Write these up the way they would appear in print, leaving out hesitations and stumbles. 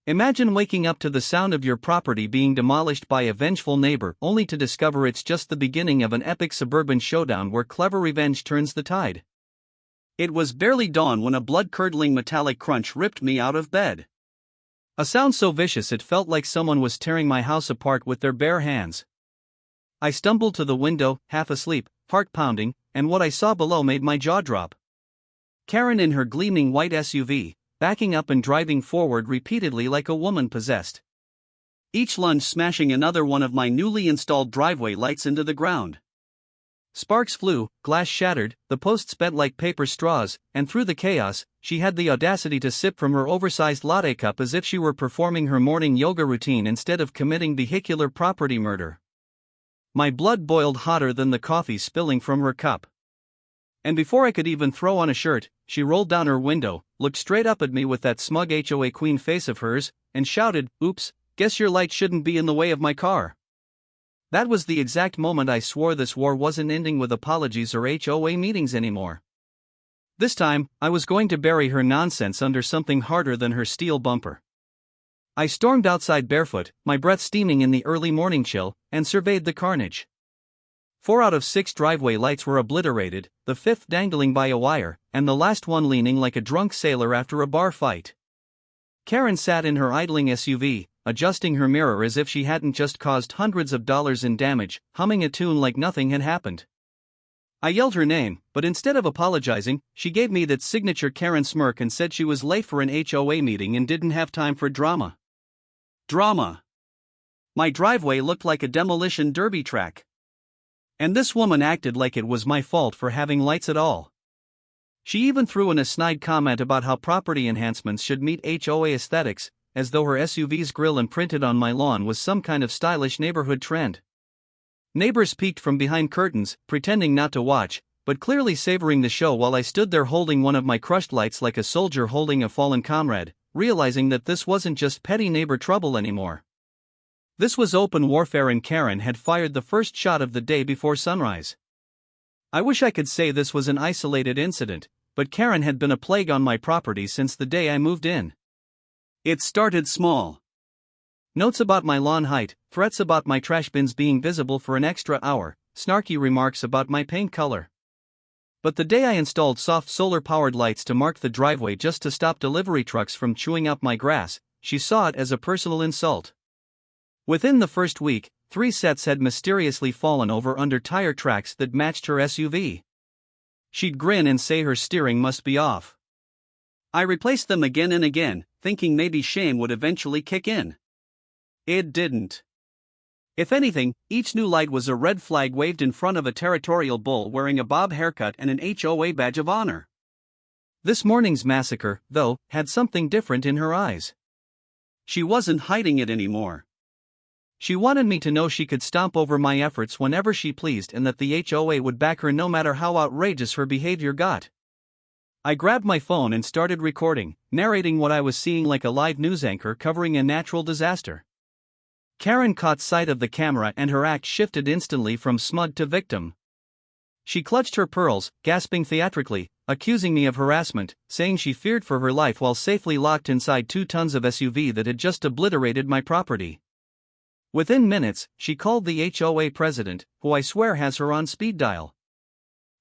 Imagine waking up to the sound of your property being demolished by a vengeful neighbor only to discover it's just the beginning of an epic suburban showdown where clever revenge turns the tide. It was barely dawn when a blood-curdling metallic crunch ripped me out of bed. A sound so vicious it felt like someone was tearing my house apart with their bare hands. I stumbled to the window, half asleep, heart pounding, and what I saw below made my jaw drop. Karen in her gleaming white SUV, backing up and driving forward repeatedly like a woman possessed. Each lunge smashing another one of my newly installed driveway lights into the ground. Sparks flew, glass shattered, the posts bent like paper straws, and through the chaos, she had the audacity to sip from her oversized latte cup as if she were performing her morning yoga routine instead of committing vehicular property murder. My blood boiled hotter than the coffee spilling from her cup. And before I could even throw on a shirt, she rolled down her window, looked straight up at me with that smug HOA queen face of hers, and shouted, "Oops, guess your light shouldn't be in the way of my car." That was the exact moment I swore this war wasn't ending with apologies or HOA meetings anymore. This time, I was going to bury her nonsense under something harder than her steel bumper. I stormed outside barefoot, my breath steaming in the early morning chill, and surveyed the carnage. 4 out of 6 driveway lights were obliterated, the 5th dangling by a wire, and the last one leaning like a drunk sailor after a bar fight. Karen sat in her idling SUV, adjusting her mirror as if she hadn't just caused hundreds of dollars in damage, humming a tune like nothing had happened. I yelled her name, but instead of apologizing, she gave me that signature Karen smirk and said she was late for an HOA meeting and didn't have time for drama. Drama. My driveway looked like a demolition derby track. And this woman acted like it was my fault for having lights at all. She even threw in a snide comment about how property enhancements should meet HOA aesthetics, as though her SUV's grille imprinted on my lawn was some kind of stylish neighborhood trend. Neighbors peeked from behind curtains, pretending not to watch, but clearly savoring the show while I stood there holding one of my crushed lights like a soldier holding a fallen comrade, realizing that this wasn't just petty neighbor trouble anymore. This was open warfare and Karen had fired the first shot of the day before sunrise. I wish I could say this was an isolated incident, but Karen had been a plague on my property since the day I moved in. It started small. Notes about my lawn height, threats about my trash bins being visible for an extra hour, snarky remarks about my paint color. But the day I installed soft solar-powered lights to mark the driveway just to stop delivery trucks from chewing up my grass, she saw it as a personal insult. Within the first week, 3 sets had mysteriously fallen over under tire tracks that matched her SUV. She'd grin and say her steering must be off. I replaced them again and again, thinking maybe shame would eventually kick in. It didn't. If anything, each new light was a red flag waved in front of a territorial bull wearing a bob haircut and an HOA badge of honor. This morning's massacre, though, had something different in her eyes. She wasn't hiding it anymore. She wanted me to know she could stomp over my efforts whenever she pleased and that the HOA would back her no matter how outrageous her behavior got. I grabbed my phone and started recording, narrating what I was seeing like a live news anchor covering a natural disaster. Karen caught sight of the camera and her act shifted instantly from smug to victim. She clutched her pearls, gasping theatrically, accusing me of harassment, saying she feared for her life while safely locked inside 2 tons of SUV that had just obliterated my property. Within minutes, she called the HOA president, who I swear has her on speed dial.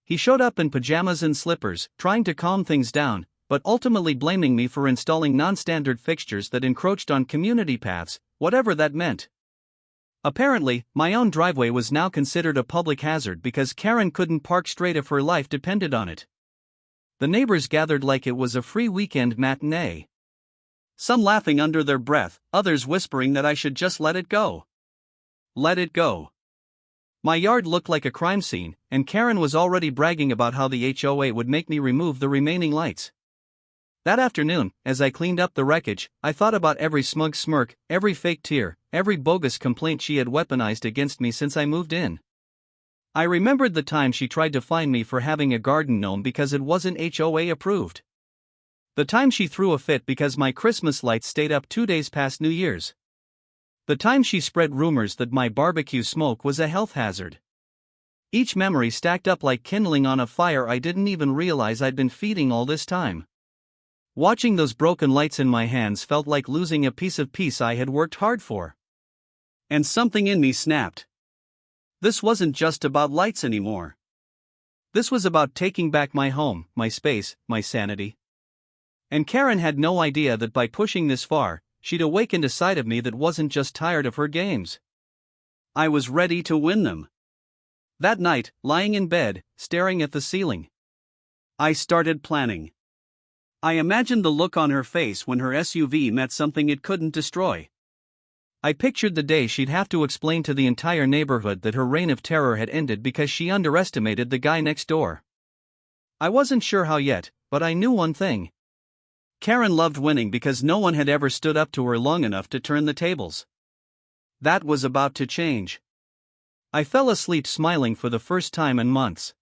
He showed up in pajamas and slippers, trying to calm things down, but ultimately blaming me for installing non-standard fixtures that encroached on community paths, whatever that meant. Apparently, my own driveway was now considered a public hazard because Karen couldn't park straight if her life depended on it. The neighbors gathered like it was a free weekend matinee. Some laughing under their breath, others whispering that I should just let it go. Let it go. My yard looked like a crime scene, and Karen was already bragging about how the HOA would make me remove the remaining lights. That afternoon, as I cleaned up the wreckage, I thought about every smug smirk, every fake tear, every bogus complaint she had weaponized against me since I moved in. I remembered the time she tried to fine me for having a garden gnome because it wasn't HOA approved. The time she threw a fit because my Christmas lights stayed up 2 days past New Year's. The time she spread rumors that my barbecue smoke was a health hazard. Each memory stacked up like kindling on a fire I didn't even realize I'd been feeding all this time. Watching those broken lights in my hands felt like losing a piece of peace I had worked hard for. And something in me snapped. This wasn't just about lights anymore. This was about taking back my home, my space, my sanity. And Karen had no idea that by pushing this far, she'd awakened a side of me that wasn't just tired of her games. I was ready to win them. That night, lying in bed, staring at the ceiling, I started planning. I imagined the look on her face when her SUV met something it couldn't destroy. I pictured the day she'd have to explain to the entire neighborhood that her reign of terror had ended because she underestimated the guy next door. I wasn't sure how yet, but I knew one thing. Karen loved winning because no one had ever stood up to her long enough to turn the tables. That was about to change. I fell asleep smiling for the first time in months.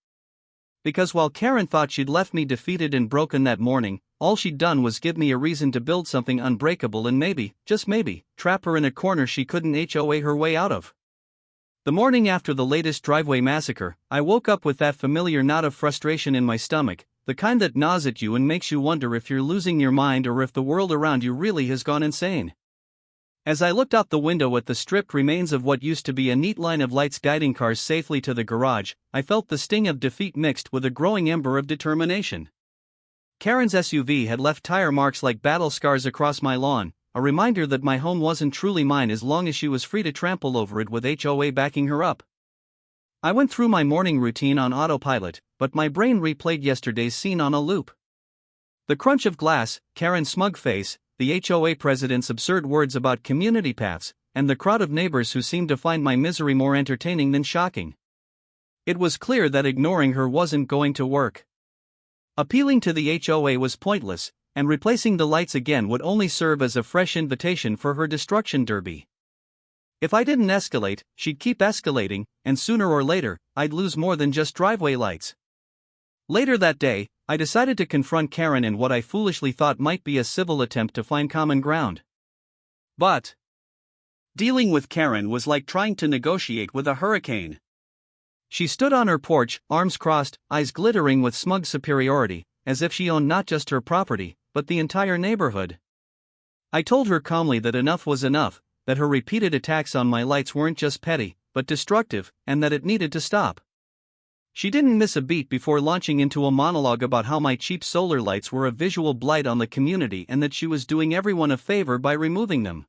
Because while Karen thought she'd left me defeated and broken that morning, all she'd done was give me a reason to build something unbreakable and maybe, just maybe, trap her in a corner she couldn't HOA her way out of. The morning after the latest driveway massacre, I woke up with that familiar knot of frustration in my stomach, the kind that gnaws at you and makes you wonder if you're losing your mind or if the world around you really has gone insane. As I looked out the window at the stripped remains of what used to be a neat line of lights guiding cars safely to the garage, I felt the sting of defeat mixed with a growing ember of determination. Karen's SUV had left tire marks like battle scars across my lawn, a reminder that my home wasn't truly mine as long as she was free to trample over it with HOA backing her up. I went through my morning routine on autopilot, but my brain replayed yesterday's scene on a loop. The crunch of glass, Karen's smug face, the HOA president's absurd words about community paths, and the crowd of neighbors who seemed to find my misery more entertaining than shocking. It was clear that ignoring her wasn't going to work. Appealing to the HOA was pointless, and replacing the lights again would only serve as a fresh invitation for her destruction derby. If I didn't escalate, she'd keep escalating, and sooner or later, I'd lose more than just driveway lights. Later that day, I decided to confront Karen in what I foolishly thought might be a civil attempt to find common ground. But dealing with Karen was like trying to negotiate with a hurricane. She stood on her porch, arms crossed, eyes glittering with smug superiority, as if she owned not just her property, but the entire neighborhood. I told her calmly that enough was enough, that her repeated attacks on my lights weren't just petty, but destructive, and that it needed to stop. She didn't miss a beat before launching into a monologue about how my cheap solar lights were a visual blight on the community and that she was doing everyone a favor by removing them.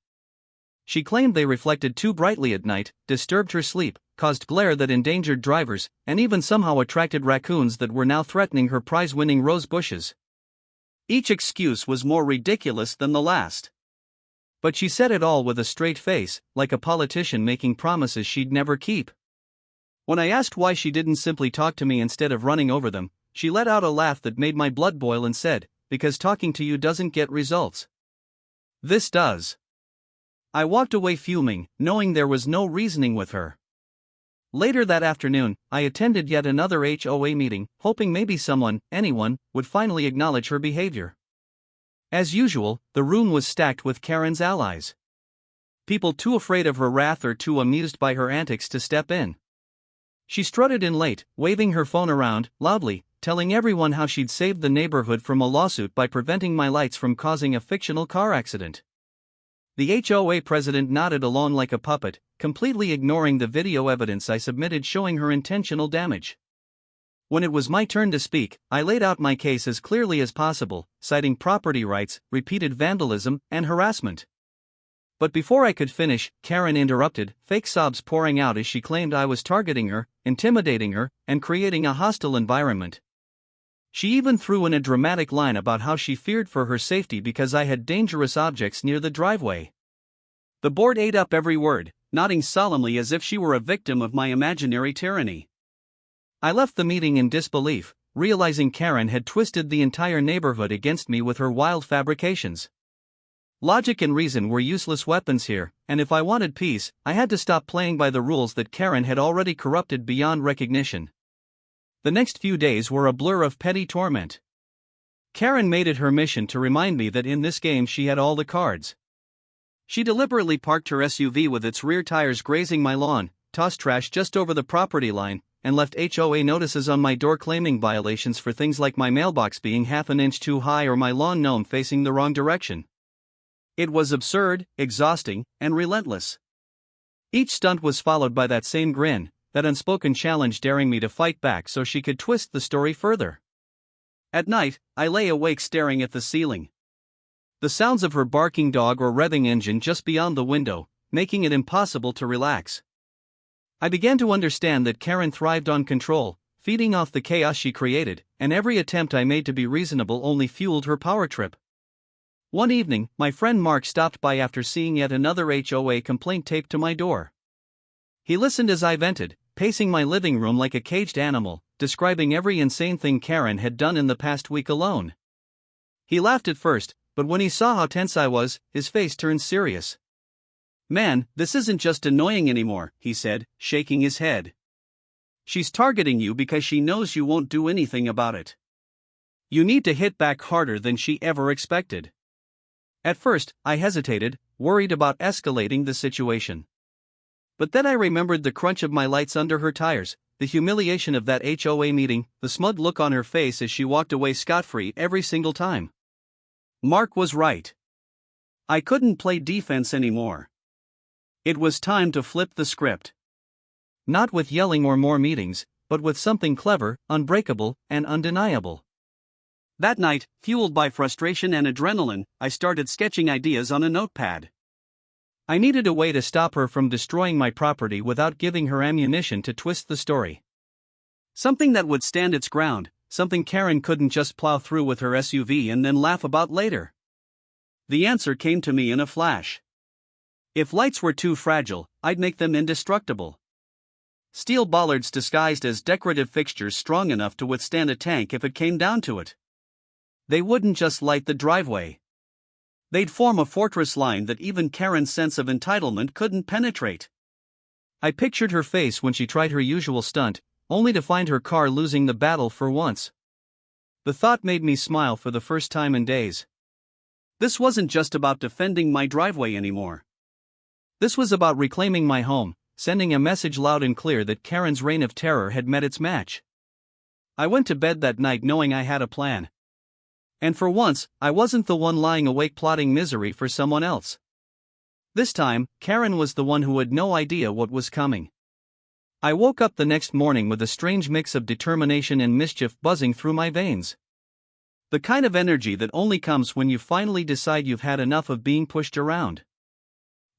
She claimed they reflected too brightly at night, disturbed her sleep, caused glare that endangered drivers, and even somehow attracted raccoons that were now threatening her prize-winning rose bushes. Each excuse was more ridiculous than the last. But she said it all with a straight face, like a politician making promises she'd never keep. When I asked why she didn't simply talk to me instead of running over them, she let out a laugh that made my blood boil and said, "Because talking to you doesn't get results. This does." I walked away fuming, knowing there was no reasoning with her. Later that afternoon, I attended yet another HOA meeting, hoping maybe someone, anyone, would finally acknowledge her behavior. As usual, the room was stacked with Karen's allies. People too afraid of her wrath or too amused by her antics to step in. She strutted in late, waving her phone around, loudly, telling everyone how she'd saved the neighborhood from a lawsuit by preventing my lights from causing a fictional car accident. The HOA president nodded along like a puppet, completely ignoring the video evidence I submitted showing her intentional damage. When it was my turn to speak, I laid out my case as clearly as possible, citing property rights, repeated vandalism, and harassment. But before I could finish, Karen interrupted, fake sobs pouring out as she claimed I was targeting her, intimidating her, and creating a hostile environment. She even threw in a dramatic line about how she feared for her safety because I had dangerous objects near the driveway. The board ate up every word, nodding solemnly as if she were a victim of my imaginary tyranny. I left the meeting in disbelief, realizing Karen had twisted the entire neighborhood against me with her wild fabrications. Logic and reason were useless weapons here, and if I wanted peace, I had to stop playing by the rules that Karen had already corrupted beyond recognition. The next few days were a blur of petty torment. Karen made it her mission to remind me that in this game she had all the cards. She deliberately parked her SUV with its rear tires grazing my lawn, tossed trash just over the property line, and left HOA notices on my door claiming violations for things like my mailbox being half an inch too high or my lawn gnome facing the wrong direction. It was absurd, exhausting, and relentless. Each stunt was followed by that same grin, that unspoken challenge daring me to fight back so she could twist the story further. At night, I lay awake staring at the ceiling. The sounds of her barking dog or revving engine just beyond the window, making it impossible to relax. I began to understand that Karen thrived on control, feeding off the chaos she created, and every attempt I made to be reasonable only fueled her power trip. One evening, my friend Mark stopped by after seeing yet another HOA complaint taped to my door. He listened as I vented, pacing my living room like a caged animal, describing every insane thing Karen had done in the past week alone. He laughed at first, but when he saw how tense I was, his face turned serious. "Man, this isn't just annoying anymore," he said, shaking his head. "She's targeting you because she knows you won't do anything about it. You need to hit back harder than she ever expected." At first, I hesitated, worried about escalating the situation. But then I remembered the crunch of my lights under her tires, the humiliation of that HOA meeting, the smug look on her face as she walked away scot-free every single time. Mark was right. I couldn't play defense anymore. It was time to flip the script. Not with yelling or more meetings, but with something clever, unbreakable, and undeniable. That night, fueled by frustration and adrenaline, I started sketching ideas on a notepad. I needed a way to stop her from destroying my property without giving her ammunition to twist the story. Something that would stand its ground, something Karen couldn't just plow through with her SUV and then laugh about later. The answer came to me in a flash. If lights were too fragile, I'd make them indestructible. Steel bollards disguised as decorative fixtures strong enough to withstand a tank if it came down to it. They wouldn't just light the driveway. They'd form a fortress line that even Karen's sense of entitlement couldn't penetrate. I pictured her face when she tried her usual stunt, only to find her car losing the battle for once. The thought made me smile for the first time in days. This wasn't just about defending my driveway anymore. This was about reclaiming my home, sending a message loud and clear that Karen's reign of terror had met its match. I went to bed that night knowing I had a plan. And for once, I wasn't the one lying awake plotting misery for someone else. This time, Karen was the one who had no idea what was coming. I woke up the next morning with a strange mix of determination and mischief buzzing through my veins. The kind of energy that only comes when you finally decide you've had enough of being pushed around.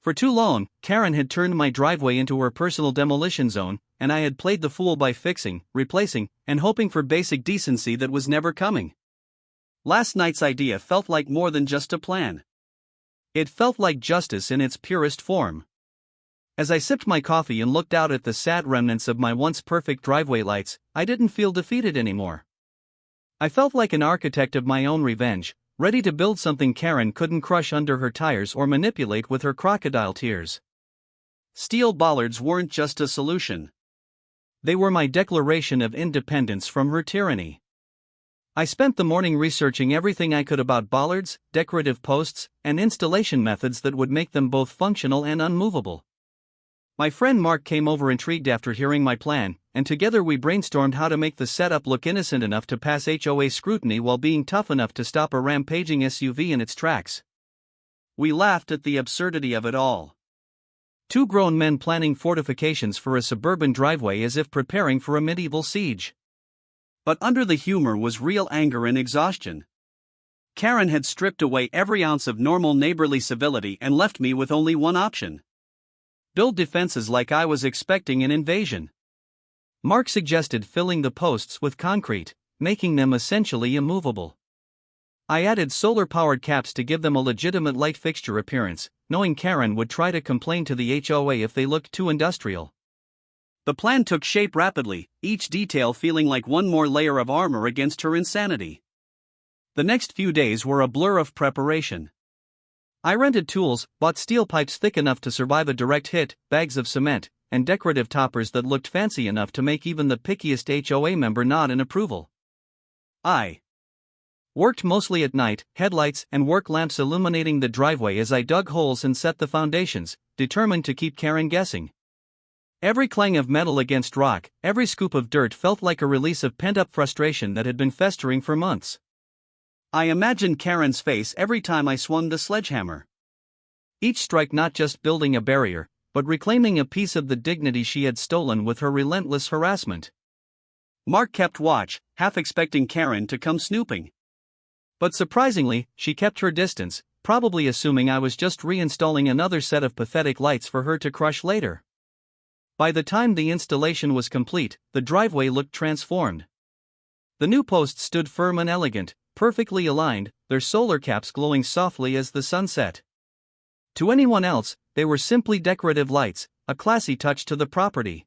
For too long, Karen had turned my driveway into her personal demolition zone, and I had played the fool by fixing, replacing, and hoping for basic decency that was never coming. Last night's idea felt like more than just a plan. It felt like justice in its purest form. As I sipped my coffee and looked out at the sad remnants of my once perfect driveway lights, I didn't feel defeated anymore. I felt like an architect of my own revenge, ready to build something Karen couldn't crush under her tires or manipulate with her crocodile tears. Steel bollards weren't just a solution. They were my declaration of independence from her tyranny. I spent the morning researching everything I could about bollards, decorative posts, and installation methods that would make them both functional and unmovable. My friend Mark came over intrigued after hearing my plan, and together we brainstormed how to make the setup look innocent enough to pass HOA scrutiny while being tough enough to stop a rampaging SUV in its tracks. We laughed at the absurdity of it all. Two grown men planning fortifications for a suburban driveway as if preparing for a medieval siege. But under the humor was real anger and exhaustion. Karen had stripped away every ounce of normal neighborly civility and left me with only one option. Build defenses like I was expecting an invasion. Mark suggested filling the posts with concrete, making them essentially immovable. I added solar-powered caps to give them a legitimate light fixture appearance, knowing Karen would try to complain to the HOA if they looked too industrial. The plan took shape rapidly, each detail feeling like one more layer of armor against her insanity. The next few days were a blur of preparation. I rented tools, bought steel pipes thick enough to survive a direct hit, bags of cement, and decorative toppers that looked fancy enough to make even the pickiest HOA member nod in approval. I worked mostly at night, headlights and work lamps illuminating the driveway as I dug holes and set the foundations, determined to keep Karen guessing. Every clang of metal against rock, every scoop of dirt felt like a release of pent-up frustration that had been festering for months. I imagined Karen's face every time I swung the sledgehammer. Each strike not just building a barrier, but reclaiming a piece of the dignity she had stolen with her relentless harassment. Mark kept watch, half expecting Karen to come snooping. But surprisingly, she kept her distance, probably assuming I was just reinstalling another set of pathetic lights for her to crush later. By the time the installation was complete, the driveway looked transformed. The new posts stood firm and elegant, perfectly aligned, their solar caps glowing softly as the sun set. To anyone else, they were simply decorative lights, a classy touch to the property.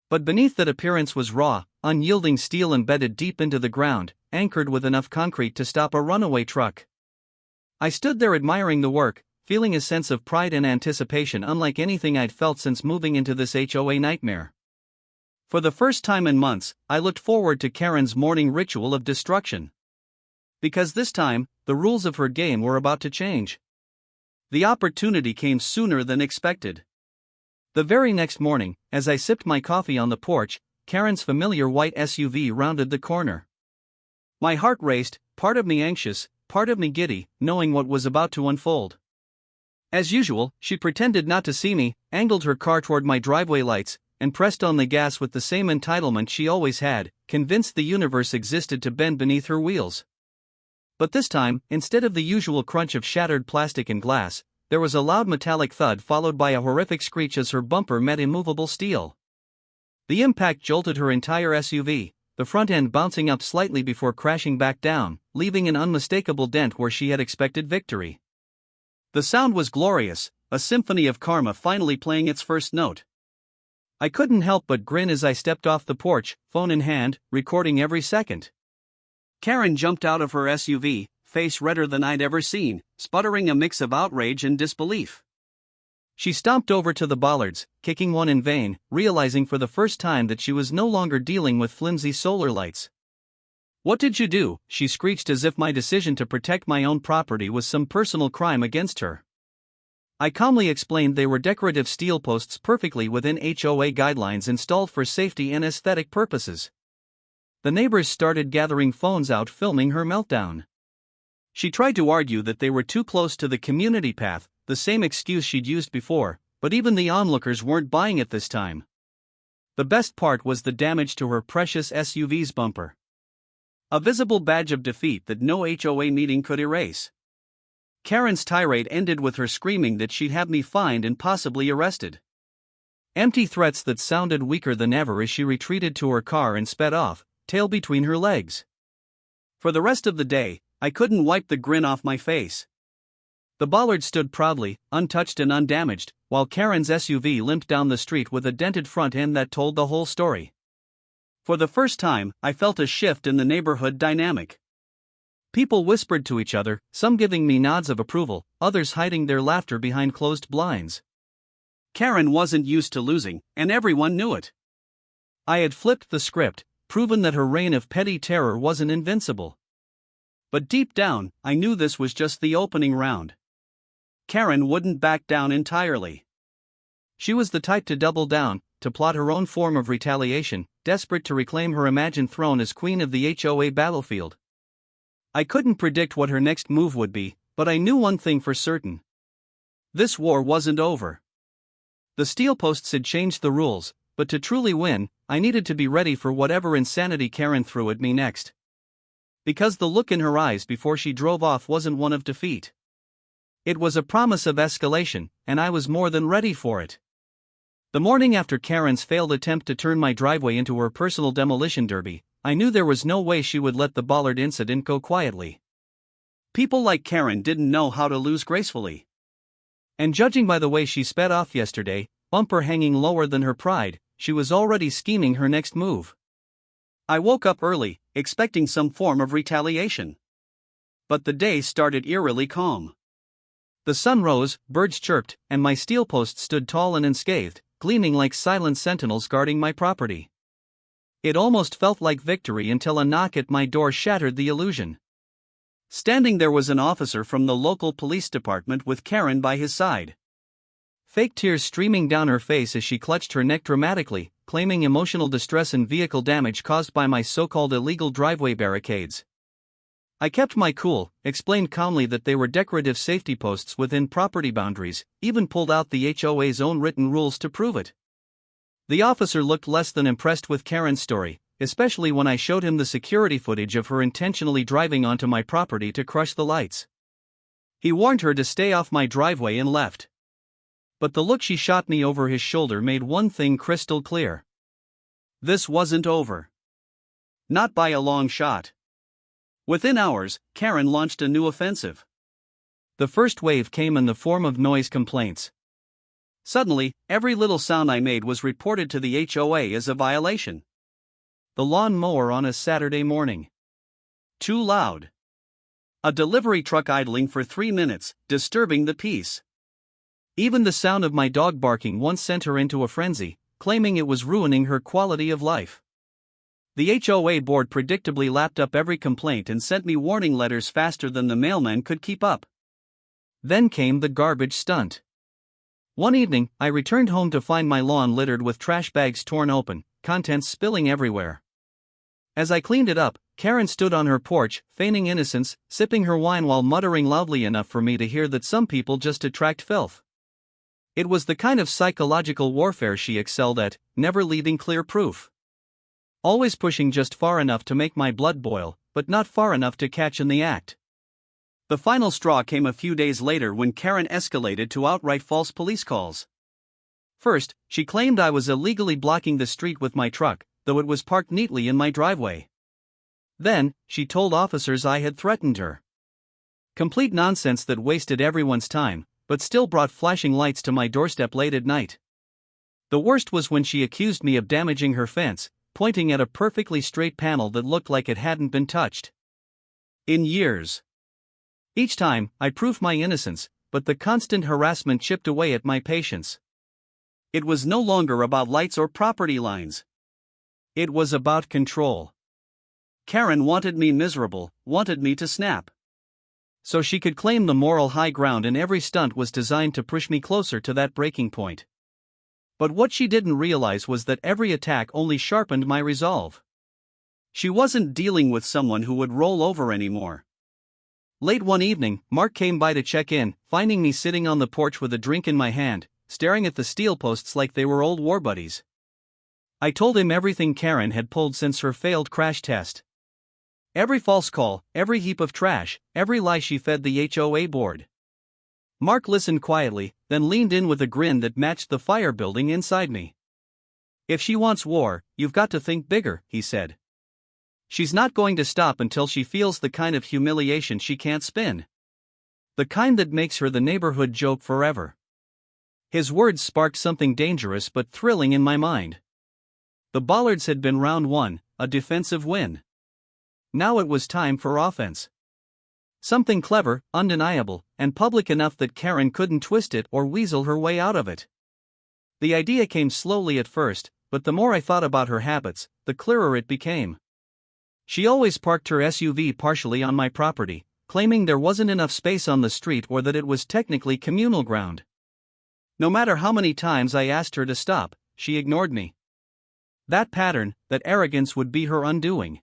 But beneath that appearance was raw, unyielding steel embedded deep into the ground, anchored with enough concrete to stop a runaway truck. I stood there admiring the work, feeling a sense of pride and anticipation unlike anything I'd felt since moving into this HOA nightmare. For the first time in months, I looked forward to Karen's morning ritual of destruction. Because this time, the rules of her game were about to change. The opportunity came sooner than expected. The very next morning, as I sipped my coffee on the porch, Karen's familiar white SUV rounded the corner. My heart raced, part of me anxious, part of me giddy, knowing what was about to unfold. As usual, she pretended not to see me, angled her car toward my driveway lights, and pressed on the gas with the same entitlement she always had, convinced the universe existed to bend beneath her wheels. But this time, instead of the usual crunch of shattered plastic and glass, there was a loud metallic thud followed by a horrific screech as her bumper met immovable steel. The impact jolted her entire SUV, the front end bouncing up slightly before crashing back down, leaving an unmistakable dent where she had expected victory. The sound was glorious, a symphony of karma finally playing its first note. I couldn't help but grin as I stepped off the porch, phone in hand, recording every second. Karen jumped out of her SUV, face redder than I'd ever seen, sputtering a mix of outrage and disbelief. She stomped over to the bollards, kicking one in vain, realizing for the first time that she was no longer dealing with flimsy solar lights. "What did you do?" she screeched as if my decision to protect my own property was some personal crime against her. I calmly explained they were decorative steel posts perfectly within HOA guidelines installed for safety and aesthetic purposes. The neighbors started gathering phones out filming her meltdown. She tried to argue that they were too close to the community path, the same excuse she'd used before, but even the onlookers weren't buying it this time. The best part was the damage to her precious SUV's bumper. A visible badge of defeat that no HOA meeting could erase. Karen's tirade ended with her screaming that she'd have me fined and possibly arrested. Empty threats that sounded weaker than ever as she retreated to her car and sped off, tail between her legs. For the rest of the day, I couldn't wipe the grin off my face. The bollard stood proudly, untouched and undamaged, while Karen's SUV limped down the street with a dented front end that told the whole story. For the first time, I felt a shift in the neighborhood dynamic. People whispered to each other, some giving me nods of approval, others hiding their laughter behind closed blinds. Karen wasn't used to losing, and everyone knew it. I had flipped the script, proven that her reign of petty terror wasn't invincible. But deep down, I knew this was just the opening round. Karen wouldn't back down entirely. She was the type to double down, to plot her own form of retaliation, desperate to reclaim her imagined throne as queen of the HOA battlefield. I couldn't predict what her next move would be, but I knew one thing for certain. This war wasn't over. The steel posts had changed the rules, but to truly win, I needed to be ready for whatever insanity Karen threw at me next. Because the look in her eyes before she drove off wasn't one of defeat. It was a promise of escalation, and I was more than ready for it. The morning after Karen's failed attempt to turn my driveway into her personal demolition derby, I knew there was no way she would let the bollard incident go quietly. People like Karen didn't know how to lose gracefully. And judging by the way she sped off yesterday, bumper hanging lower than her pride, she was already scheming her next move. I woke up early, expecting some form of retaliation. But the day started eerily calm. The sun rose, birds chirped, and my steel posts stood tall and unscathed, gleaming like silent sentinels guarding my property. It almost felt like victory until a knock at my door shattered the illusion. Standing there was an officer from the local police department with Karen by his side. fake tears streaming down her face as she clutched her neck dramatically, claiming emotional distress and vehicle damage caused by my so-called illegal driveway barricades. I kept my cool, explained calmly that they were decorative safety posts within property boundaries, even pulled out the HOA's own written rules to prove it. The officer looked less than impressed with Karen's story, especially when I showed him the security footage of her intentionally driving onto my property to crush the lights. He warned her to stay off my driveway and left. But the look she shot me over his shoulder made one thing crystal clear. This wasn't over. Not by a long shot. Within hours, Karen launched a new offensive. The first wave came in the form of noise complaints. Suddenly, every little sound I made was reported to the HOA as a violation. The lawn mower on a Saturday morning. Too loud. A delivery truck idling for 3 minutes, disturbing the peace. Even the sound of my dog barking once sent her into a frenzy, claiming it was ruining her quality of life. The HOA board predictably lapped up every complaint and sent me warning letters faster than the mailman could keep up. Then came the garbage stunt. One evening, I returned home to find my lawn littered with trash bags torn open, contents spilling everywhere. As I cleaned it up, Karen stood on her porch, feigning innocence, sipping her wine while muttering loudly enough for me to hear that some people just attract filth. It was the kind of psychological warfare she excelled at, never leaving clear proof. Always pushing just far enough to make my blood boil, but not far enough to catch in the act. The final straw came a few days later when Karen escalated to outright false police calls. First, she claimed I was illegally blocking the street with my truck, though it was parked neatly in my driveway. Then, she told officers I had threatened her. Complete nonsense that wasted everyone's time, but still brought flashing lights to my doorstep late at night. The worst was when she accused me of damaging her fence, pointing at a perfectly straight panel that looked like it hadn't been touched in years. Each time, I proved my innocence, but the constant harassment chipped away at my patience. It was no longer about lights or property lines. It was about control. Karen wanted me miserable, wanted me to snap. So she could claim the moral high ground, and every stunt was designed to push me closer to that breaking point. But what she didn't realize was that every attack only sharpened my resolve. She wasn't dealing with someone who would roll over anymore. Late one evening, Mark came by to check in, finding me sitting on the porch with a drink in my hand, staring at the steel posts like they were old war buddies. I told him everything Karen had pulled since her failed crash test. Every false call, every heap of trash, every lie she fed the HOA board. Mark listened quietly, then leaned in with a grin that matched the fire building inside me. If she wants war, you've got to think bigger, he said. She's not going to stop until she feels the kind of humiliation she can't spin. The kind that makes her the neighborhood joke forever. His words sparked something dangerous but thrilling in my mind. The bollards had been round one, a defensive win. Now it was time for offense. Something clever, undeniable, and public enough that Karen couldn't twist it or weasel her way out of it. The idea came slowly at first, but the more I thought about her habits, the clearer it became. She always parked her SUV partially on my property, claiming there wasn't enough space on the street or that it was technically communal ground. No matter how many times I asked her to stop, she ignored me. That pattern, that arrogance would be her undoing.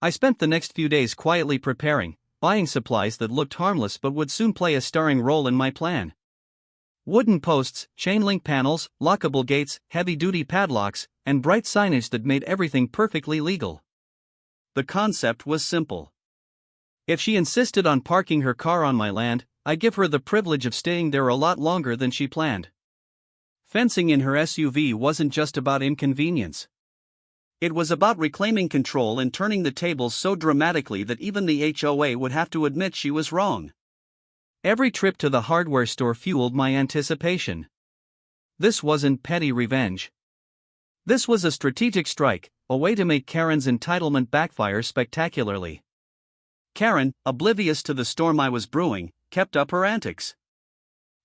I spent the next few days quietly preparing, buying supplies that looked harmless but would soon play a starring role in my plan. Wooden posts, chain-link panels, lockable gates, heavy-duty padlocks, and bright signage that made everything perfectly legal. The concept was simple. If she insisted on parking her car on my land, I'd give her the privilege of staying there a lot longer than she planned. Fencing in her SUV wasn't just about inconvenience. It was about reclaiming control and turning the tables so dramatically that even the HOA would have to admit she was wrong. Every trip to the hardware store fueled my anticipation. This wasn't petty revenge. This was a strategic strike, a way to make Karen's entitlement backfire spectacularly. Karen, oblivious to the storm I was brewing, kept up her antics.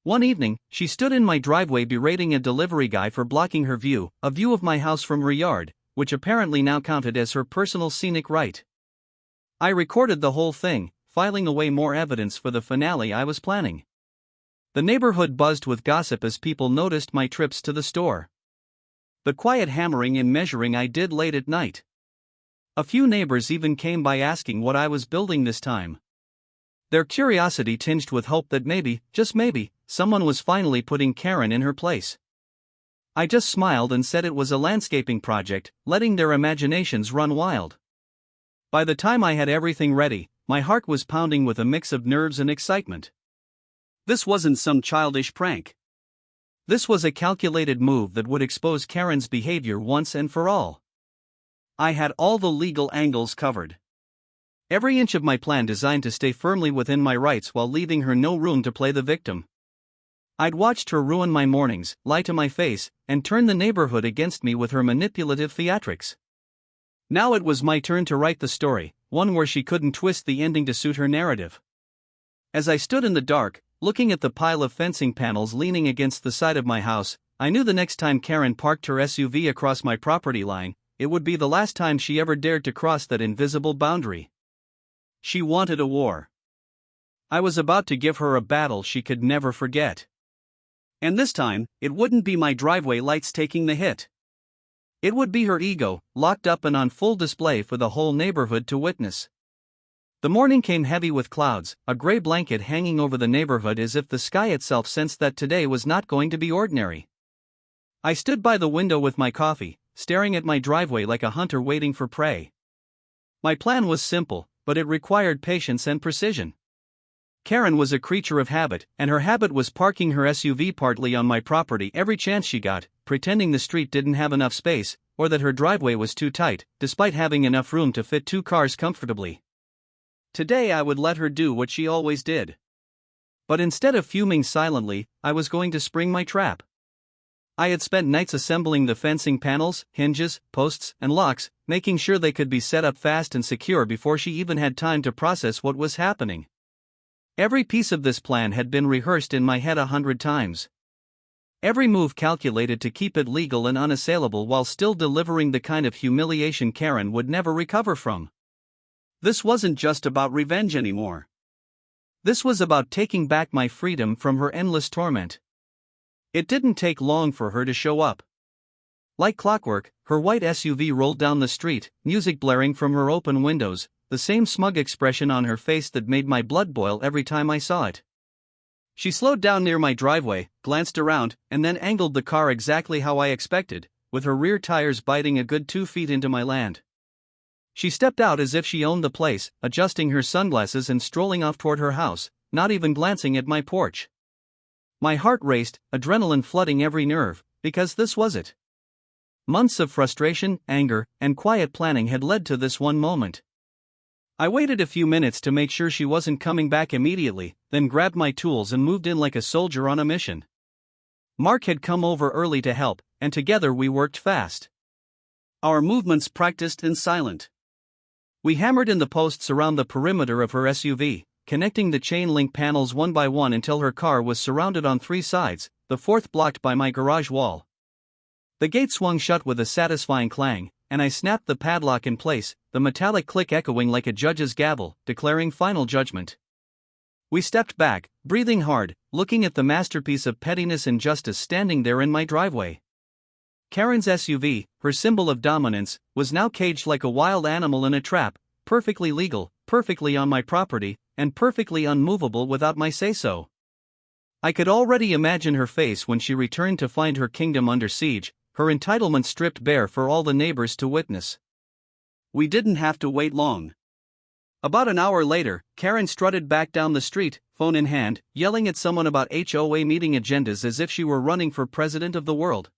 One evening, she stood in my driveway berating a delivery guy for blocking her view, a view of my house from her yard, which apparently now counted as her personal scenic right. I recorded the whole thing, filing away more evidence for the finale I was planning. The neighborhood buzzed with gossip as people noticed my trips to the store. The quiet hammering and measuring I did late at night. A few neighbors even came by asking what I was building this time. Their curiosity tinged with hope that maybe, just maybe, someone was finally putting Karen in her place. I just smiled and said it was a landscaping project, letting their imaginations run wild. By the time I had everything ready, my heart was pounding with a mix of nerves and excitement. This wasn't some childish prank. This was a calculated move that would expose Karen's behavior once and for all. I had all the legal angles covered. Every inch of my plan designed to stay firmly within my rights while leaving her no room to play the victim. I'd watched her ruin my mornings, lie to my face, and turn the neighborhood against me with her manipulative theatrics. Now it was my turn to write the story, one where she couldn't twist the ending to suit her narrative. As I stood in the dark, looking at the pile of fencing panels leaning against the side of my house, I knew the next time Karen parked her SUV across my property line, it would be the last time she ever dared to cross that invisible boundary. She wanted a war. I was about to give her a battle she could never forget. And this time, it wouldn't be my driveway lights taking the hit. It would be her ego, locked up and on full display for the whole neighborhood to witness. The morning came heavy with clouds, a gray blanket hanging over the neighborhood as if the sky itself sensed that today was not going to be ordinary. I stood by the window with my coffee, staring at my driveway like a hunter waiting for prey. My plan was simple, but it required patience and precision. Karen was a creature of habit, and her habit was parking her SUV partly on my property every chance she got, pretending the street didn't have enough space, or that her driveway was too tight, despite having enough room to fit 2 cars comfortably. Today I would let her do what she always did. But instead of fuming silently, I was going to spring my trap. I had spent nights assembling the fencing panels, hinges, posts, and locks, making sure they could be set up fast and secure before she even had time to process what was happening. Every piece of this plan had been rehearsed in my head 100 times. Every move calculated to keep it legal and unassailable while still delivering the kind of humiliation Karen would never recover from. This wasn't just about revenge anymore. This was about taking back my freedom from her endless torment. It didn't take long for her to show up. Like clockwork, her white SUV rolled down the street, music blaring from her open windows, the same smug expression on her face that made my blood boil every time I saw it. She slowed down near my driveway, glanced around, and then angled the car exactly how I expected, with her rear tires biting a good 2 feet into my land. She stepped out as if she owned the place, adjusting her sunglasses and strolling off toward her house, not even glancing at my porch. My heart raced, adrenaline flooding every nerve, because this was it. Months of frustration, anger, and quiet planning had led to this one moment. I waited a few minutes to make sure she wasn't coming back immediately, then grabbed my tools and moved in like a soldier on a mission. Mark had come over early to help, and together we worked fast. Our movements practiced in silent. We hammered in the posts around the perimeter of her SUV, connecting the chain link panels one by one until her car was surrounded on 3 sides, the 4th blocked by my garage wall. The gate swung shut with a satisfying clang, and I snapped the padlock in place, the metallic click echoing like a judge's gavel, declaring final judgment. We stepped back, breathing hard, looking at the masterpiece of pettiness and justice standing there in my driveway. Karen's SUV, her symbol of dominance, was now caged like a wild animal in a trap, perfectly legal, perfectly on my property, and perfectly unmovable without my say-so. I could already imagine her face when she returned to find her kingdom under siege, her entitlement stripped bare for all the neighbors to witness. We didn't have to wait long. About an hour later, Karen strutted back down the street, phone in hand, yelling at someone about HOA meeting agendas as if she were running for president of the world.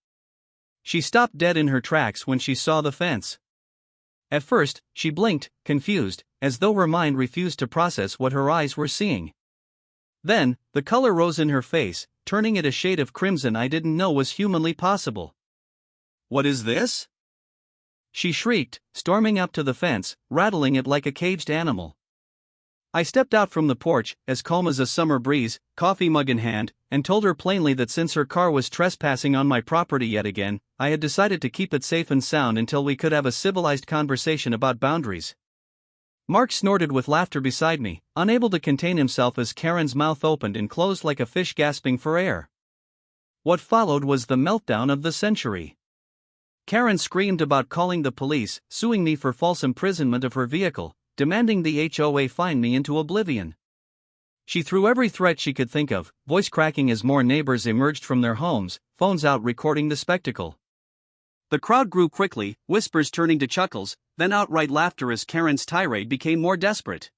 She stopped dead in her tracks when she saw the fence. At first, she blinked, confused, as though her mind refused to process what her eyes were seeing. Then, the color rose in her face, turning it a shade of crimson I didn't know was humanly possible. "What is this?" she shrieked, storming up to the fence, rattling it like a caged animal. I stepped out from the porch, as calm as a summer breeze, coffee mug in hand, and told her plainly that since her car was trespassing on my property yet again, I had decided to keep it safe and sound until we could have a civilized conversation about boundaries. Mark snorted with laughter beside me, unable to contain himself as Karen's mouth opened and closed like a fish gasping for air. What followed was the meltdown of the century. Karen screamed about calling the police, suing me for false imprisonment of her vehicle, demanding the HOA fine me into oblivion. She threw every threat she could think of, voice cracking as more neighbors emerged from their homes, phones out recording the spectacle. The crowd grew quickly, whispers turning to chuckles, then outright laughter as Karen's tirade became more desperate.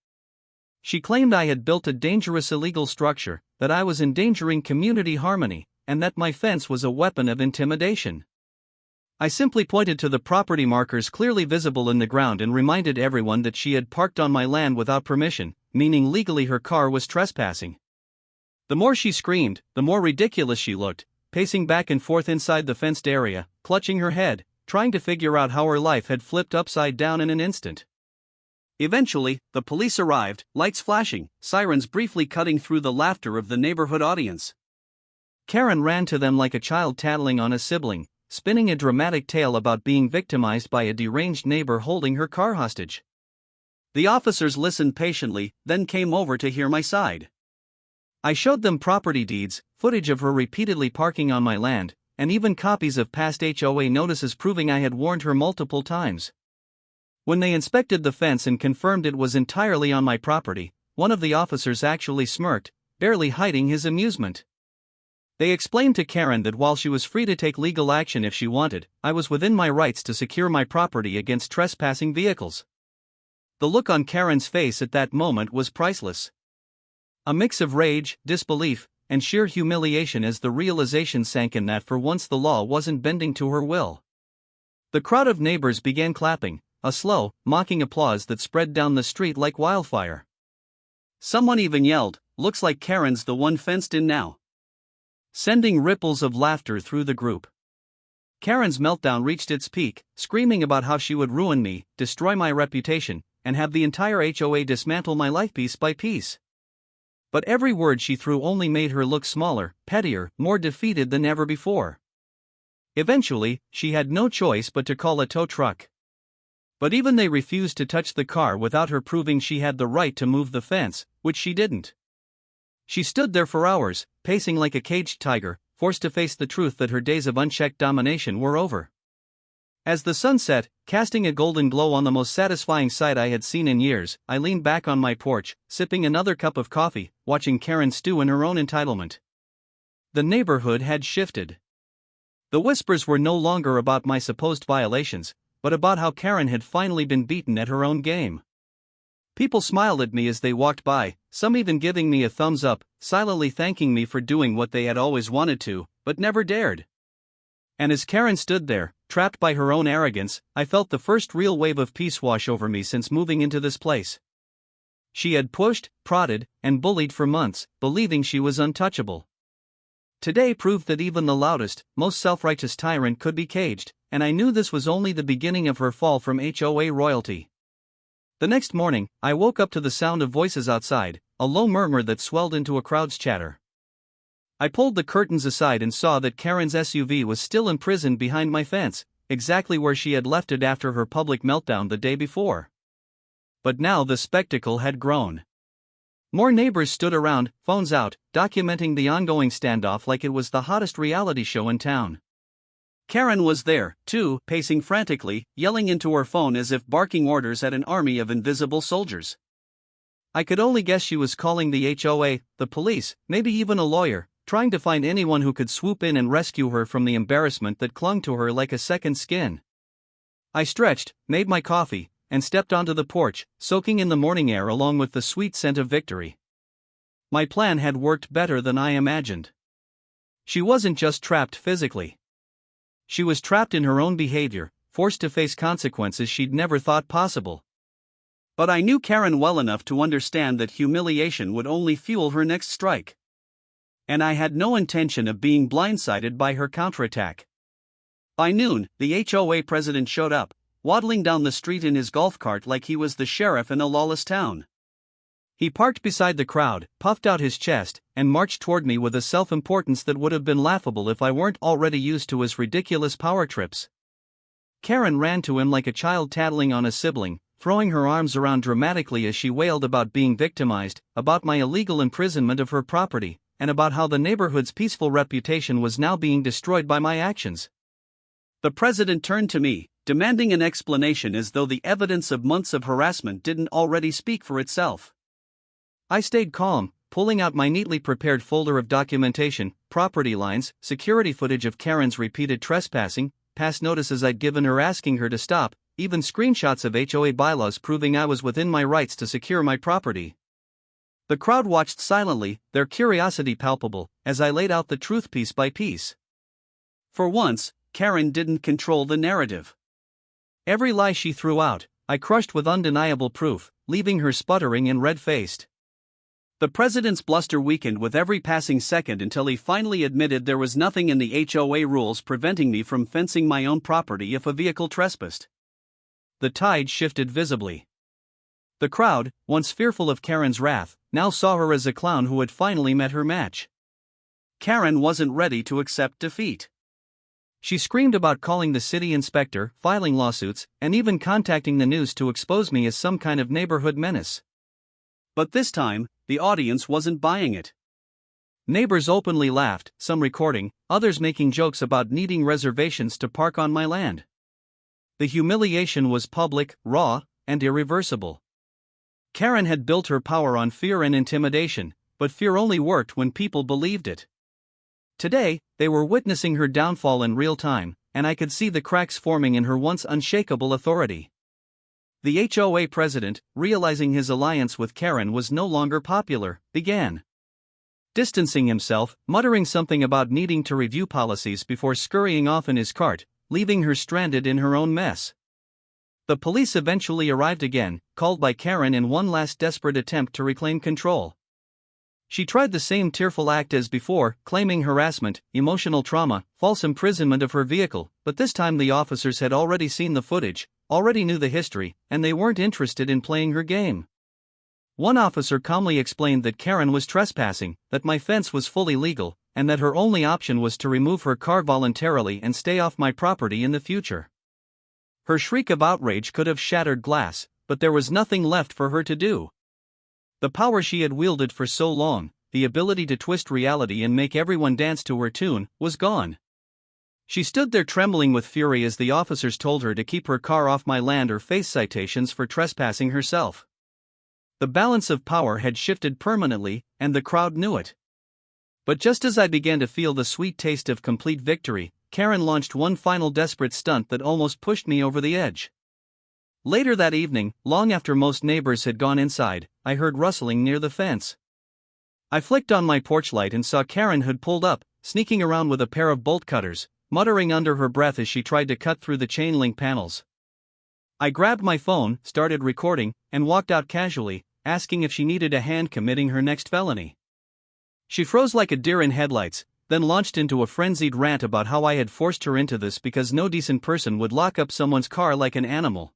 She claimed I had built a dangerous illegal structure, that I was endangering community harmony, and that my fence was a weapon of intimidation. I simply pointed to the property markers clearly visible in the ground and reminded everyone that she had parked on my land without permission, meaning legally her car was trespassing. The more she screamed, the more ridiculous she looked, pacing back and forth inside the fenced area, clutching her head, trying to figure out how her life had flipped upside down in an instant. Eventually, the police arrived, lights flashing, sirens briefly cutting through the laughter of the neighborhood audience. Karen ran to them like a child tattling on a sibling, spinning a dramatic tale about being victimized by a deranged neighbor holding her car hostage. The officers listened patiently, then came over to hear my side. I showed them property deeds, footage of her repeatedly parking on my land, and even copies of past HOA notices proving I had warned her multiple times. When they inspected the fence and confirmed it was entirely on my property, one of the officers actually smirked, barely hiding his amusement. They explained to Karen that while she was free to take legal action if she wanted, I was within my rights to secure my property against trespassing vehicles. The look on Karen's face at that moment was priceless. A mix of rage, disbelief, and sheer humiliation as the realization sank in that for once the law wasn't bending to her will. The crowd of neighbors began clapping, a slow, mocking applause that spread down the street like wildfire. Someone even yelled, "Looks like Karen's the one fenced in now," sending ripples of laughter through the group. Karen's meltdown reached its peak, screaming about how she would ruin me, destroy my reputation, and have the entire HOA dismantle my life piece by piece. But every word she threw only made her look smaller, pettier, more defeated than ever before. Eventually, she had no choice but to call a tow truck. But even they refused to touch the car without her proving she had the right to move the fence, which she didn't. She stood there for hours, pacing like a caged tiger, forced to face the truth that her days of unchecked domination were over. As the sun set, casting a golden glow on the most satisfying sight I had seen in years, I leaned back on my porch, sipping another cup of coffee, watching Karen stew in her own entitlement. The neighborhood had shifted. The whispers were no longer about my supposed violations, but about how Karen had finally been beaten at her own game. People smiled at me as they walked by, some even giving me a thumbs up, silently thanking me for doing what they had always wanted to, but never dared. And as Karen stood there, trapped by her own arrogance, I felt the first real wave of peace wash over me since moving into this place. She had pushed, prodded, and bullied for months, believing she was untouchable. Today proved that even the loudest, most self-righteous tyrant could be caged, and I knew this was only the beginning of her fall from HOA royalty. The next morning, I woke up to the sound of voices outside, a low murmur that swelled into a crowd's chatter. I pulled the curtains aside and saw that Karen's SUV was still imprisoned behind my fence, exactly where she had left it after her public meltdown the day before. But now the spectacle had grown. More neighbors stood around, phones out, documenting the ongoing standoff like it was the hottest reality show in town. Karen was there, too, pacing frantically, yelling into her phone as if barking orders at an army of invisible soldiers. I could only guess she was calling the HOA, the police, maybe even a lawyer, trying to find anyone who could swoop in and rescue her from the embarrassment that clung to her like a second skin. I stretched, made my coffee, and stepped onto the porch, soaking in the morning air along with the sweet scent of victory. My plan had worked better than I imagined. She wasn't just trapped physically. She was trapped in her own behavior, forced to face consequences she'd never thought possible. But I knew Karen well enough to understand that humiliation would only fuel her next strike. And I had no intention of being blindsided by her counterattack. By noon, the HOA president showed up, waddling down the street in his golf cart like he was the sheriff in a lawless town. He parked beside the crowd, puffed out his chest, and marched toward me with a self-importance that would have been laughable if I weren't already used to his ridiculous power trips. Karen ran to him like a child tattling on a sibling, throwing her arms around dramatically as she wailed about being victimized, about my illegal imprisonment of her property, and about how the neighborhood's peaceful reputation was now being destroyed by my actions. The president turned to me, demanding an explanation as though the evidence of months of harassment didn't already speak for itself. I stayed calm, pulling out my neatly prepared folder of documentation, property lines, security footage of Karen's repeated trespassing, past notices I'd given her asking her to stop, even screenshots of HOA bylaws proving I was within my rights to secure my property. The crowd watched silently, their curiosity palpable, as I laid out the truth piece by piece. For once, Karen didn't control the narrative. Every lie she threw out, I crushed with undeniable proof, leaving her sputtering and red-faced. The president's bluster weakened with every passing second until he finally admitted there was nothing in the HOA rules preventing me from fencing my own property if a vehicle trespassed. The tide shifted visibly. The crowd, once fearful of Karen's wrath, now saw her as a clown who had finally met her match. Karen wasn't ready to accept defeat. She screamed about calling the city inspector, filing lawsuits, and even contacting the news to expose me as some kind of neighborhood menace. But this time, the audience wasn't buying it. Neighbors openly laughed, some recording, others making jokes about needing reservations to park on my land. The humiliation was public, raw, and irreversible. Karen had built her power on fear and intimidation, but fear only worked when people believed it. Today, they were witnessing her downfall in real time, and I could see the cracks forming in her once unshakable authority. The HOA president, realizing his alliance with Karen was no longer popular, began distancing himself, muttering something about needing to review policies before scurrying off in his cart, leaving her stranded in her own mess. The police eventually arrived again, called by Karen in one last desperate attempt to reclaim control. She tried the same tearful act as before, claiming harassment, emotional trauma, false imprisonment of her vehicle, but this time the officers had already seen the footage, already knew the history, and they weren't interested in playing her game. One officer calmly explained that Karen was trespassing, that my fence was fully legal, and that her only option was to remove her car voluntarily and stay off my property in the future. Her shriek of outrage could have shattered glass, but there was nothing left for her to do. The power she had wielded for so long, the ability to twist reality and make everyone dance to her tune, was gone. She stood there trembling with fury as the officers told her to keep her car off my land or face citations for trespassing herself. The balance of power had shifted permanently, and the crowd knew it. But just as I began to feel the sweet taste of complete victory, Karen launched one final desperate stunt that almost pushed me over the edge. Later that evening, long after most neighbors had gone inside, I heard rustling near the fence. I flicked on my porch light and saw Karen had pulled up, sneaking around with a pair of bolt cutters, muttering under her breath as she tried to cut through the chain link panels. I grabbed my phone, started recording, and walked out casually, asking if she needed a hand committing her next felony. She froze like a deer in headlights, then launched into a frenzied rant about how I had forced her into this because no decent person would lock up someone's car like an animal.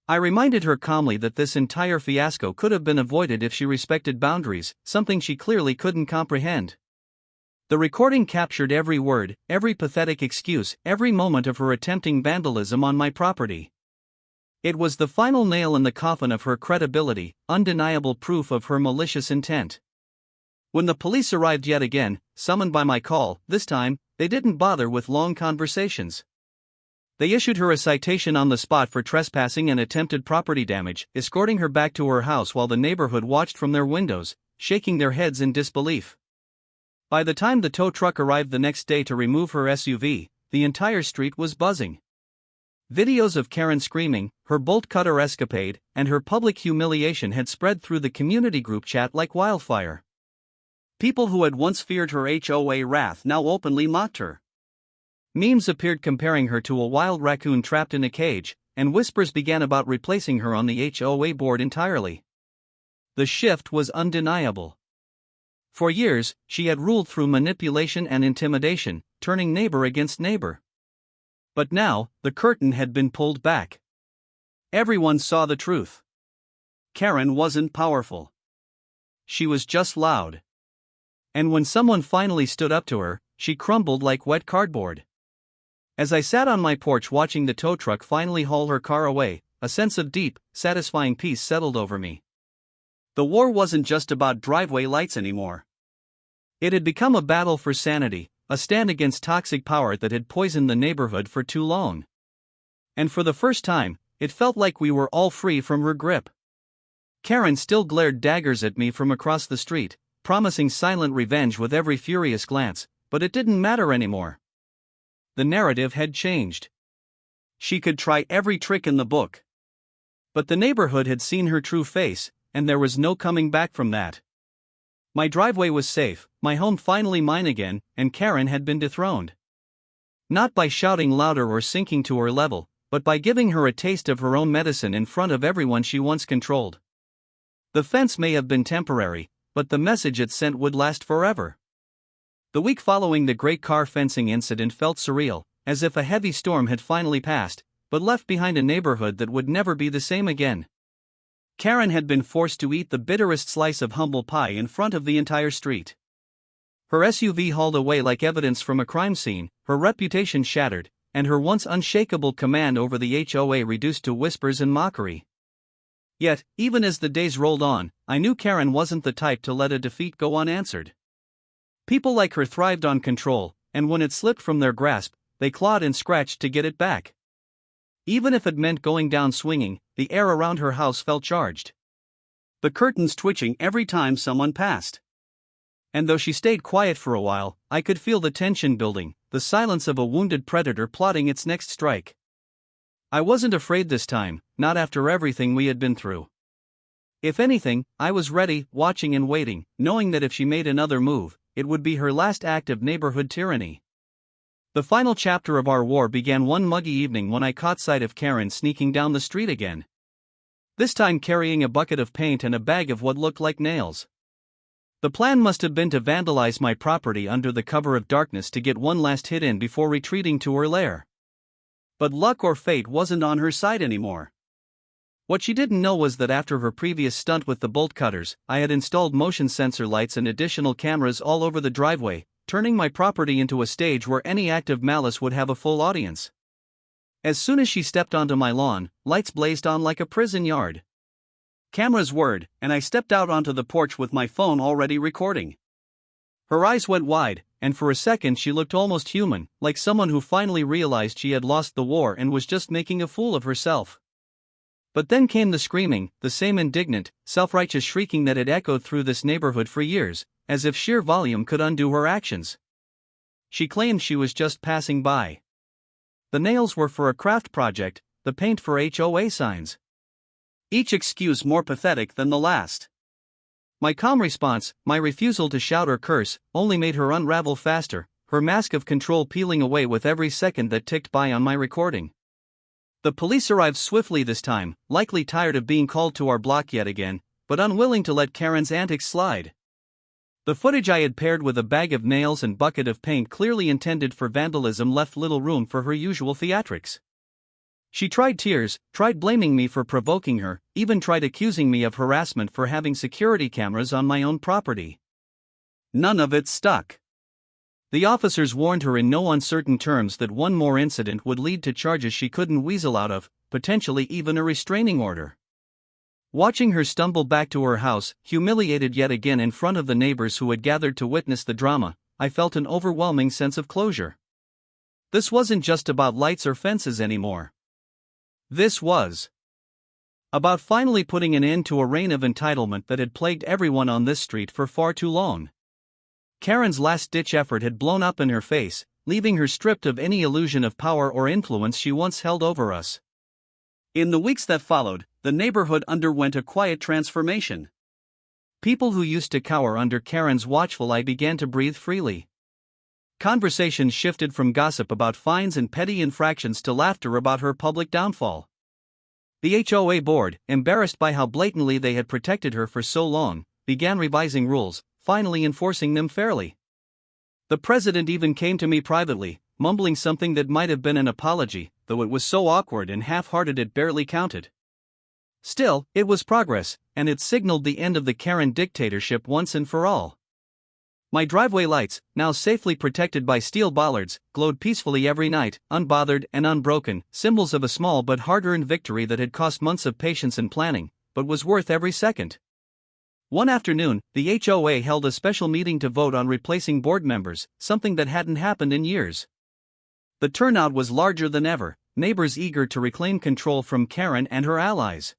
I reminded her calmly that this entire fiasco could have been avoided if she respected boundaries, something she clearly couldn't comprehend. The recording captured every word, every pathetic excuse, every moment of her attempting vandalism on my property. It was the final nail in the coffin of her credibility, undeniable proof of her malicious intent. When the police arrived yet again, summoned by my call, this time, they didn't bother with long conversations. They issued her a citation on the spot for trespassing and attempted property damage, escorting her back to her house while the neighborhood watched from their windows, shaking their heads in disbelief. By the time the tow truck arrived the next day to remove her SUV, the entire street was buzzing. Videos of Karen screaming, her bolt cutter escapade, and her public humiliation had spread through the community group chat like wildfire. People who had once feared her HOA wrath now openly mocked her. Memes appeared comparing her to a wild raccoon trapped in a cage, and whispers began about replacing her on the HOA board entirely. The shift was undeniable. For years, she had ruled through manipulation and intimidation, turning neighbor against neighbor. But now, the curtain had been pulled back. Everyone saw the truth. Karen wasn't powerful. She was just loud. And when someone finally stood up to her, she crumbled like wet cardboard. As I sat on my porch watching the tow truck finally haul her car away, a sense of deep, satisfying peace settled over me. The war wasn't just about driveway lights anymore. It had become a battle for sanity, a stand against toxic power that had poisoned the neighborhood for too long. And for the first time, it felt like we were all free from her grip. Karen still glared daggers at me from across the street, promising silent revenge with every furious glance, but it didn't matter anymore. The narrative had changed. She could try every trick in the book. But the neighborhood had seen her true face, and there was no coming back from that. My driveway was safe, my home finally mine again, and Karen had been dethroned. Not by shouting louder or sinking to her level, but by giving her a taste of her own medicine in front of everyone she once controlled. The fence may have been temporary, but the message it sent would last forever. The week following the great car fencing incident felt surreal, as if a heavy storm had finally passed, but left behind a neighborhood that would never be the same again. Karen had been forced to eat the bitterest slice of humble pie in front of the entire street. Her SUV hauled away like evidence from a crime scene, her reputation shattered, and her once unshakable command over the HOA reduced to whispers and mockery. Yet, even as the days rolled on, I knew Karen wasn't the type to let a defeat go unanswered. People like her thrived on control, and when it slipped from their grasp, they clawed and scratched to get it back. Even if it meant going down swinging, the air around her house felt charged. The curtains twitching every time someone passed. And though she stayed quiet for a while, I could feel the tension building, the silence of a wounded predator plotting its next strike. I wasn't afraid this time, not after everything we had been through. If anything, I was ready, watching and waiting, knowing that if she made another move, it would be her last act of neighborhood tyranny. The final chapter of our war began one muggy evening when I caught sight of Karen sneaking down the street again. This time carrying a bucket of paint and a bag of what looked like nails. The plan must have been to vandalize my property under the cover of darkness to get one last hit in before retreating to her lair. But luck or fate wasn't on her side anymore. What she didn't know was that after her previous stunt with the bolt cutters, I had installed motion sensor lights and additional cameras all over the driveway, turning my property into a stage where any act of malice would have a full audience. As soon as she stepped onto my lawn, lights blazed on like a prison yard. Cameras whirred, and I stepped out onto the porch with my phone already recording. Her eyes went wide, and for a second she looked almost human, like someone who finally realized she had lost the war and was just making a fool of herself. But then came the screaming, the same indignant, self-righteous shrieking that had echoed through this neighborhood for years, as if sheer volume could undo her actions. She claimed she was just passing by. The nails were for a craft project, the paint for HOA signs. Each excuse more pathetic than the last. My calm response, my refusal to shout or curse, only made her unravel faster, her mask of control peeling away with every second that ticked by on my recording. The police arrived swiftly this time, likely tired of being called to our block yet again, but unwilling to let Karen's antics slide. The footage I had paired with a bag of nails and bucket of paint clearly intended for vandalism left little room for her usual theatrics. She tried tears, tried blaming me for provoking her, even tried accusing me of harassment for having security cameras on my own property. None of it stuck. The officers warned her in no uncertain terms that one more incident would lead to charges she couldn't weasel out of, potentially even a restraining order. Watching her stumble back to her house, humiliated yet again in front of the neighbors who had gathered to witness the drama, I felt an overwhelming sense of closure. This wasn't just about lights or fences anymore. This was about finally putting an end to a reign of entitlement that had plagued everyone on this street for far too long. Karen's last-ditch effort had blown up in her face, leaving her stripped of any illusion of power or influence she once held over us. In the weeks that followed, the neighborhood underwent a quiet transformation. People who used to cower under Karen's watchful eye began to breathe freely. Conversations shifted from gossip about fines and petty infractions to laughter about her public downfall. The HOA board, embarrassed by how blatantly they had protected her for so long, began revising rules, finally enforcing them fairly. The president even came to me privately, mumbling something that might have been an apology, though it was so awkward and half-hearted it barely counted. Still, it was progress, and it signaled the end of the Karen dictatorship once and for all. My driveway lights, now safely protected by steel bollards, glowed peacefully every night, unbothered and unbroken, symbols of a small but hard-earned victory that had cost months of patience and planning, but was worth every second. One afternoon, the HOA held a special meeting to vote on replacing board members, something that hadn't happened in years. The turnout was larger than ever, neighbors eager to reclaim control from Karen and her allies.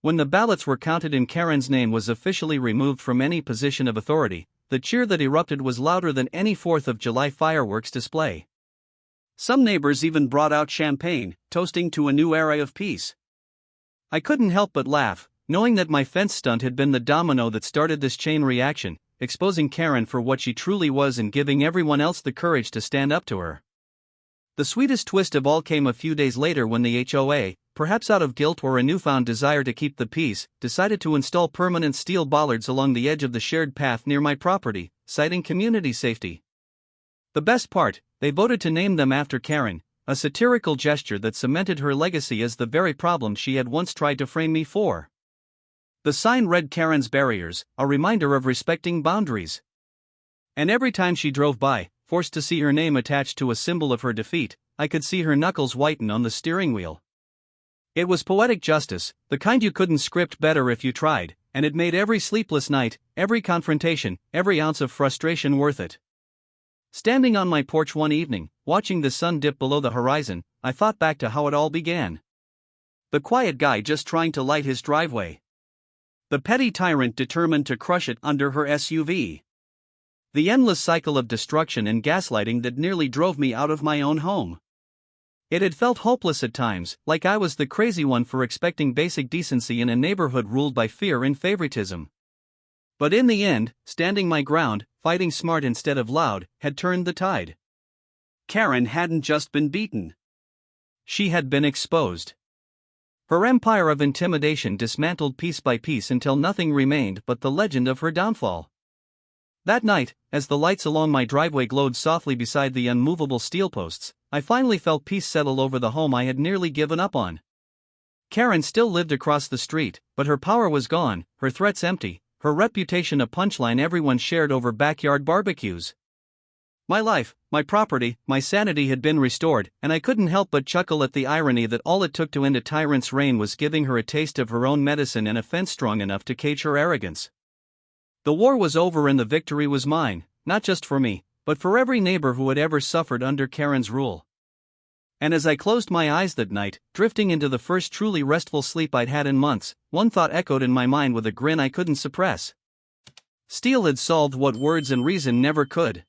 When the ballots were counted and Karen's name was officially removed from any position of authority, the cheer that erupted was louder than any 4th of July fireworks display. Some neighbors even brought out champagne, toasting to a new era of peace. I couldn't help but laugh, knowing that my fence stunt had been the domino that started this chain reaction, exposing Karen for what she truly was and giving everyone else the courage to stand up to her. The sweetest twist of all came a few days later when the HOA, perhaps out of guilt or a newfound desire to keep the peace, decided to install permanent steel bollards along the edge of the shared path near my property, citing community safety. The best part, they voted to name them after Karen, a satirical gesture that cemented her legacy as the very problem she had once tried to frame me for. The sign read Karen's Barriers, a reminder of respecting boundaries. And every time she drove by, forced to see her name attached to a symbol of her defeat, I could see her knuckles whiten on the steering wheel. It was poetic justice, the kind you couldn't script better if you tried, and it made every sleepless night, every confrontation, every ounce of frustration worth it. Standing on my porch one evening, watching the sun dip below the horizon, I thought back to how it all began. The quiet guy just trying to light his driveway. The petty tyrant determined to crush it under her SUV. The endless cycle of destruction and gaslighting that nearly drove me out of my own home. It had felt hopeless at times, like I was the crazy one for expecting basic decency in a neighborhood ruled by fear and favoritism. But in the end, standing my ground, fighting smart instead of loud, had turned the tide. Karen hadn't just been beaten. She had been exposed. Her empire of intimidation dismantled piece by piece until nothing remained but the legend of her downfall. That night, as the lights along my driveway glowed softly beside the unmovable steel posts, I finally felt peace settle over the home I had nearly given up on. Karen still lived across the street, but her power was gone, her threats empty, her reputation a punchline everyone shared over backyard barbecues. My life, my property, my sanity had been restored, and I couldn't help but chuckle at the irony that all it took to end a tyrant's reign was giving her a taste of her own medicine and a fence strong enough to cage her arrogance. The war was over and the victory was mine, not just for me, but for every neighbor who had ever suffered under Karen's rule. And as I closed my eyes that night, drifting into the first truly restful sleep I'd had in months, one thought echoed in my mind with a grin I couldn't suppress. Steel had solved what words and reason never could.